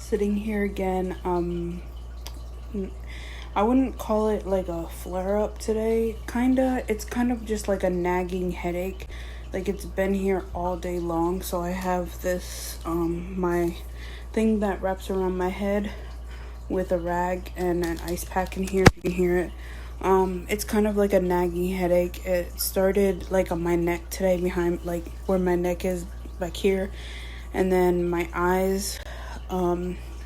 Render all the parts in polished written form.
sitting here again. I wouldn't call it like a flare up today. It's kind of just like a nagging headache. Like it's been here all day long. So I have this my thing that wraps around my head with a rag and an ice pack in here. If you can hear it. It's kind of like a nagging headache. It started like on my neck today, behind like where my neck is back here, and then my eyes.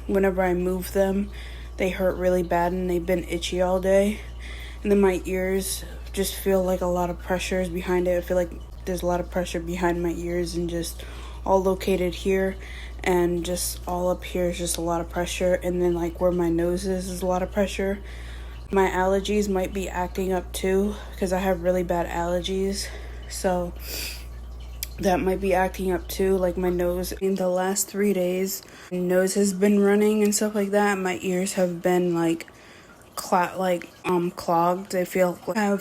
Whenever I move them, they hurt really bad and they've been itchy all day. And then my ears just feel like a lot of pressure is behind it. I feel like there's a lot of pressure behind my ears and just all located here, and just all up here is just a lot of pressure. And then like where my nose is a lot of pressure. My allergies might be acting up too because I have really bad allergies. So that might be acting up too, like my nose. In the last 3 days, my nose has been running and stuff like that. My ears have been like clogged. I feel like I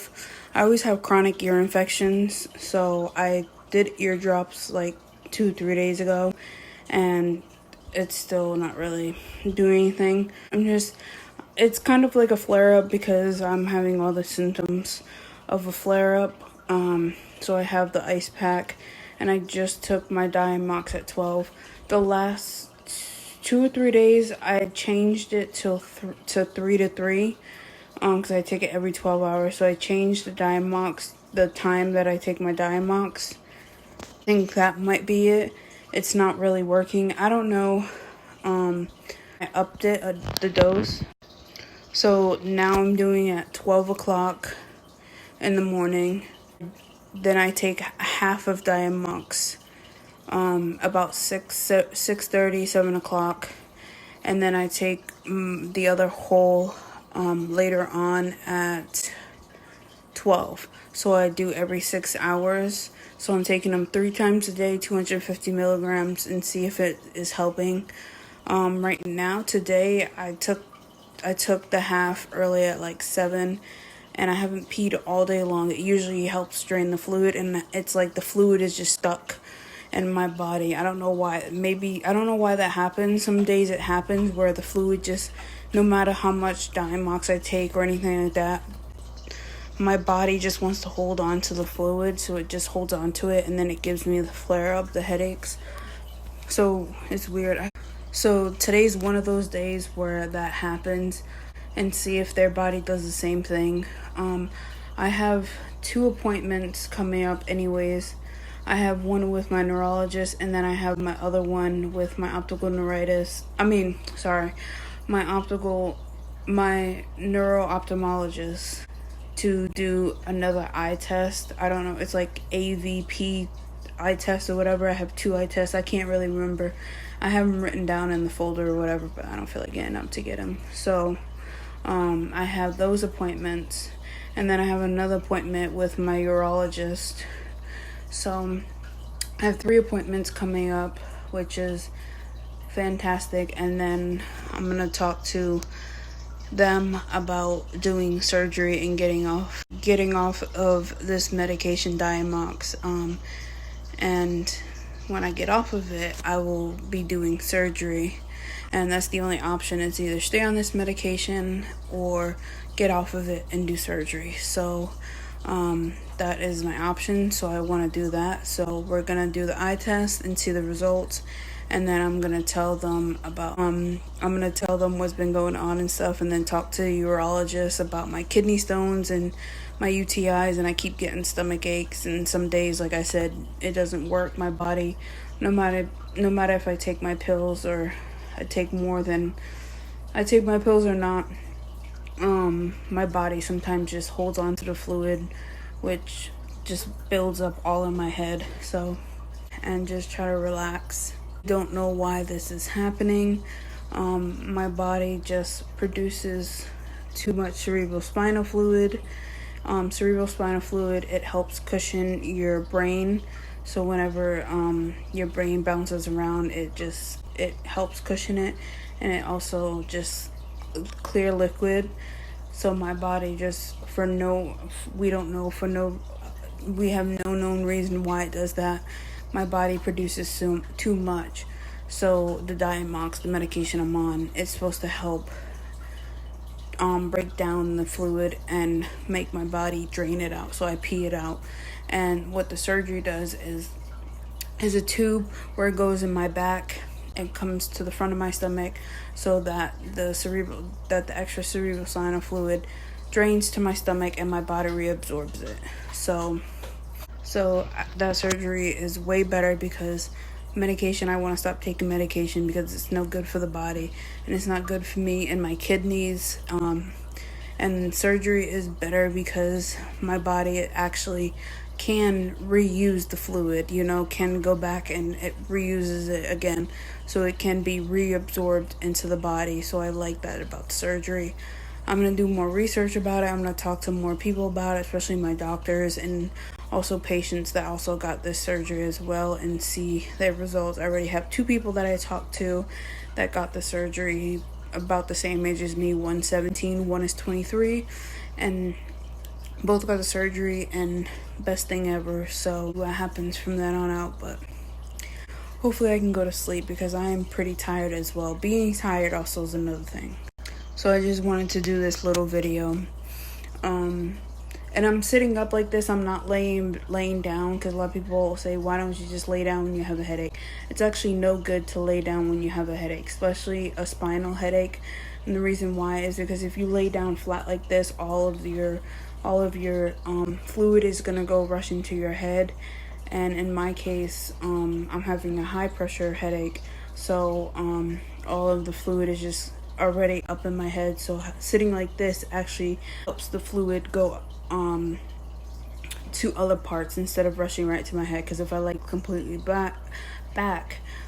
always have chronic ear infections, so I did eardrops like 2-3 days ago, and it's still not really doing anything. It's kind of like a flare up because I'm having all the symptoms of a flare up. So I have the ice pack, and I just took my Diamox at 12. The last 2 or 3 days, I changed it to 3 to 3, because I take it every 12 hours. So I changed the Diamox, the time that I take my Diamox. I think that might be it. It's not really working. I don't know. I upped it, the dose. So now I'm doing it at 12 o'clock in the morning. Then I take half of Diamox about 6:30, 7 o'clock. And then I take the other whole later on at 12. So I do every 6 hours. So I'm taking them 3 times a day, 250 milligrams, and see if it is helping. Right now, today, I took the half early at like 7, and I haven't peed all day long. It usually helps drain the fluid, and it's like the fluid is just stuck in my body. I don't know why. I don't know why that happens. Some days it happens where the fluid just, no matter how much Diamox I take or anything like that, my body just wants to hold on to the fluid, so it just holds on to it, and then it gives me the flare up, the headaches. So it's weird. So today's one of those days where that happens, and see if their body does the same thing. I have 2 appointments coming up anyways. I have one with my neurologist, and then I have my other one with my my neuro-ophthalmologist to do another eye test. I don't know, it's like AVP eye test or whatever. I have 2 eye tests. I can't really remember. I have them written down in the folder or whatever, but I don't feel like getting up to get them. So I have those appointments, and then I have another appointment with my urologist. So I have 3 appointments coming up, which is fantastic. And then I'm gonna talk to them about doing surgery and getting off of this medication, Diamox. And when I get off of it, I will be doing surgery, and that's the only option. It's either stay on this medication or get off of it and do surgery. So that is my option. So I want to do that. So we're gonna do the eye test and see the results, and then I'm gonna tell them what's been going on and stuff, and then talk to the urologist about my kidney stones and my UTIs. And I keep getting stomach aches, and some days, like I said, it doesn't work. My body, no matter if I take my pills or I take my pills or not, my body sometimes just holds on to the fluid, which just builds up all in my head. So, and just try to relax. Don't know why this is happening. My body just produces too much cerebrospinal fluid. It helps cushion your brain. So whenever your brain bounces around, it helps cushion it, and it also just clear liquid. So my body just, we have no known reason why it does that. My body produces too much. So the Diamox, the medication I'm on, it's supposed to help break down the fluid and make my body drain it out. So I pee it out. And what the surgery does is a tube where it goes in my back and comes to the front of my stomach, so that the extra cerebral sinus fluid drains to my stomach and my body reabsorbs it. So that surgery is way better because medication, I want to stop taking medication because it's no good for the body and it's not good for me and my kidneys. And surgery is better because my body actually can reuse the fluid, can go back and it reuses it again, so it can be reabsorbed into the body. So I like that about the surgery. I'm going to do more research about it. I'm going to talk to more people about it, especially my doctors and also patients that also got this surgery as well, and see their results. I already have 2 people that I talked to that got the surgery about the same age as me. One's 17, one is 23, and both got the surgery, and best thing ever. So what happens from then on out, but hopefully I can go to sleep because I am pretty tired as well. Being tired also is another thing. So I just wanted to do this little video. And I'm sitting up like this. I'm not laying down, because a lot of people say, why don't you just lay down when you have a headache? It's actually no good to lay down when you have a headache, especially a spinal headache. And the reason why is because if you lay down flat like this, all of your fluid is gonna go rush into your head. And in my case, I'm having a high pressure headache, so all of the fluid is just already up in my head. So sitting like this actually helps the fluid go to other parts instead of rushing right to my head. Because if I completely back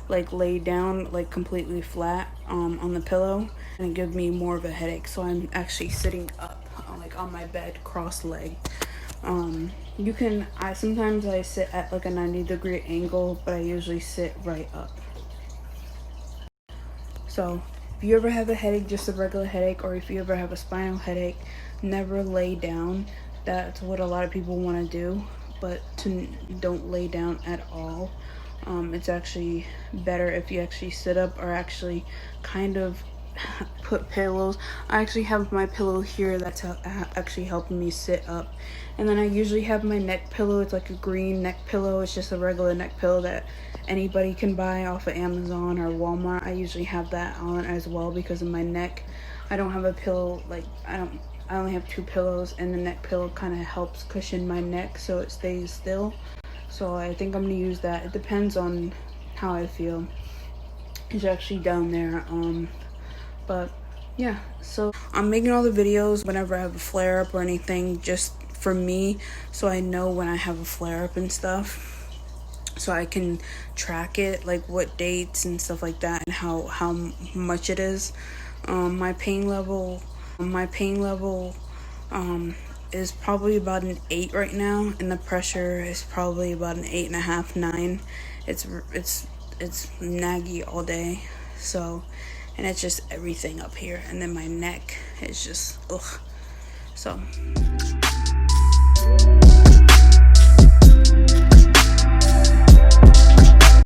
like lay down like completely flat on the pillow, and it gives me more of a headache. So I'm actually sitting up like on my bed cross-legged. Sometimes I sit at like a 90-degree angle, but I usually sit right up. So if you ever have a headache, just a regular headache, or if you ever have a spinal headache, never lay down. That's what a lot of people want to do, but don't lay down at all. It's actually better if you actually sit up, or actually kind of put pillows. I actually have my pillow here that's actually helping me sit up. And then I usually have my neck pillow. It's like a green neck pillow. It's just a regular neck pillow that anybody can buy off of Amazon or Walmart. I usually have that on as well because of my neck. I don't have a pillow, I only have 2 pillows, and the neck pillow kind of helps cushion my neck so it stays still. So I think I'm gonna use that. It depends on how I feel. It's actually down there. But yeah, so I'm making all the videos whenever I have a flare up or anything, just for me, so I know when I have a flare up and stuff, so I can track it, like what dates and stuff like that, and how much it is. My pain level is probably about an 8 right now, and the pressure is probably about an 8.5, 9. It's naggy all day. So, and it's just everything up here, and then my neck is just ugh. So